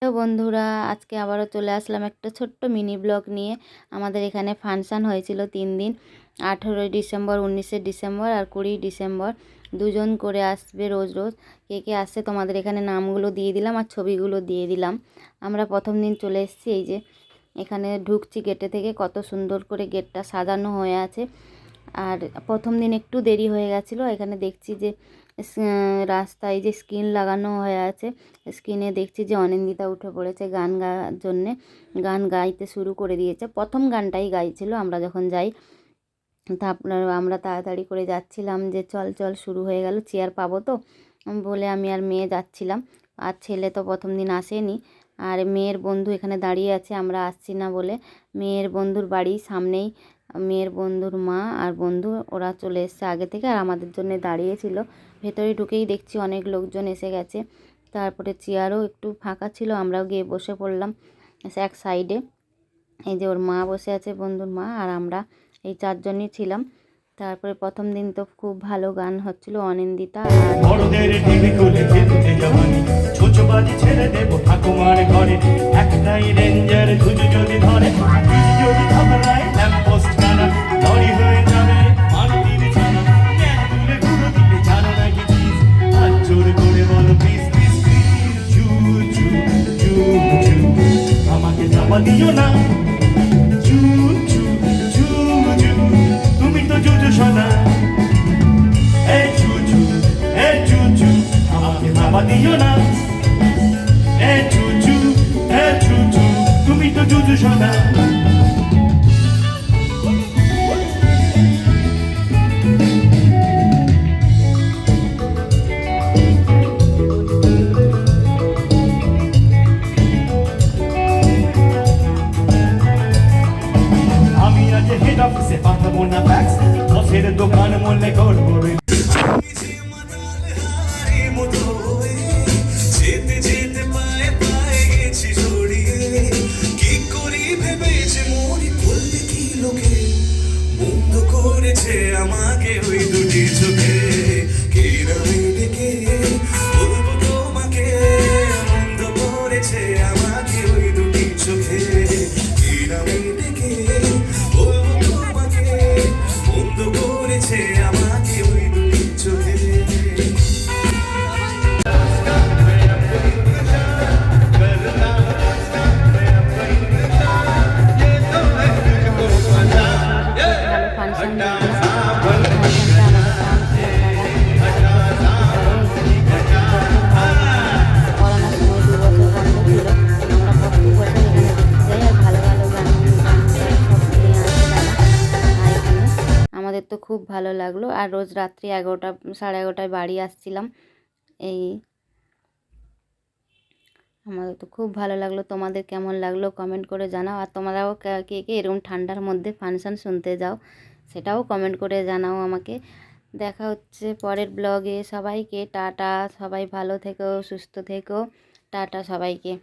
তো বন্ধুরা, আজকে আবারও চলে আসলাম একটা ছোট্ট মিনি ব্লগ নিয়ে। আমাদের এখানে ফাংশান হয়েছিল 3 দিন, 18ই ডিসেম্বর, 19শে ডিসেম্বর আর 20ই ডিসেম্বর। দুজন করে আসবে রোজ রোজ। কে কে আসছে তোমাদের এখানে নামগুলো দিয়ে দিলাম আর ছবিগুলো দিয়ে দিলাম। আমরা প্রথম দিন চলে এসেছি, এই যে এখানে ঢুকছি গেটে থেকে, কত সুন্দর করে গেটটা সাজানো হয়ে আছে। আর প্রথম দিন একটু দেরি হয়ে গেছিলো। এখানে দেখছি যে রাস্তায় যে স্ক্রিন লাগানো হয়ে আছে, স্ক্রিনে দেখছি যে অনিন্দিতা উঠে পড়েছে গান গাওয়ার জন্যে। গান গাইতে শুরু করে দিয়েছে, প্রথম গানটাই গাইছিল আমরা যখন যাই। তারপর আমরা তাড়াতাড়ি করে যাচ্ছিলাম যে চল চল, শুরু হয়ে গেল, চেয়ার পাবো তো বলে আমি আর মেয়ে যাচ্ছিলাম। আর ছেলে তো প্রথম দিন আসেনি। আর মেয়ের বন্ধু এখানে দাঁড়িয়ে আছে আমরা আসছি না বলে। মেয়ের বন্ধুর বাড়ি সামনেই, মেয়ের বন্ধুর মা আর বন্ধু ওরা চলে এসছে আগে থেকে, আর আমাদের জন্য দাঁড়িয়েছিল। ভেতরে ঢুকেই দেখছি অনেক লোকজন এসে গেছে। তারপরে চেয়ারও একটু ফাঁকা ছিল, আমরাও গিয়ে বসে পড়লাম এক সাইডে। এই যে ওর মা বসে আছে, বন্ধুর মা, আর আমরা এই 4জনই ছিলাম। তারপরে প্রথম দিন তো খুব ভালো গান হচ্ছিল, অনিন্দিতা আর বড়দের টিভি খুলে খেলতে যাবানি, ছোট বাজি ছেড়ে দেব ঠাকুমার ঘরে। একটাই রেঞ্জার ঝুঁঝু যদি ধরে, ঝুঁঝু যদি ঘাবড়ায় ল্যাম্পোস্ট কানা, লরি হয়ে যাবে মারুতির ছানা। জ্ঞান তুলে ঘুরো দিলে জানো না কি চিজ, হাত জোর করে বলো প্লিজ প্লিজ প্লিজ। ঝু ঝু ঝু ঝু, আমাকে চাপা দিও না। ঝু ঝু ঝু ঝু, তুমি তো জুজু সোনা। এই ঝুঝু, এই ঝুঝু, আমাকে চাপা দিও না। এই ঝুঝু, এই ঝুঝু, তুমি তো জুজু সোনা। আমি আজ হেড অফিসে পাঠাবো না ফ্যাক্স, বসের দোকান মনে করবো রে। যেতে যেতে পায়ে পায়ে গেছি জড়িয়ে, কি করি ভেবেছে মরি বলবে কি লোকে, বন্ধ করেছে আমাকে ওই দুটি চোখে। কে নামে ডেকে বলবো তোমাকে, বন্ধ করেছে আমাকে ওই দুটি চোখে। কে নামে ডেকে বলবো তোমাকে, বন্ধ করেছে আমাকে ওই দুটি চোখে। ভালো ফাংশন দেখলাম। ফাংশনটা আমাদের ডান্স করোনার সময় 2 বছর বন্ধ ছিল। আমরা প্রত্যেক বছর এখানে দেখতে যাই, আর ভালো ভালো গান সব নিয়ে আসে তারা। আর এখানে আমাদের তো খুব ভালো লাগলো। আর রোজ রাত্রি 11টা, 11:30টায় বাড়ি আসছিলাম। এই আমাদের তো খুব ভালো লাগলো। তোমাদের কেমন লাগলো কমেন্ট করে জানাও। আর তোমরাও কে কে এরকম ঠান্ডার মধ্যে ফাংশন শুনতে যাও, সেটাও কমেন্ট করে জানাও আমাকে। দেখা হচ্ছে পরের ব্লগে। সবাইকে টাটা, সবাই ভালো থেকো, সুস্থ থেকো, টাটা সবাইকে।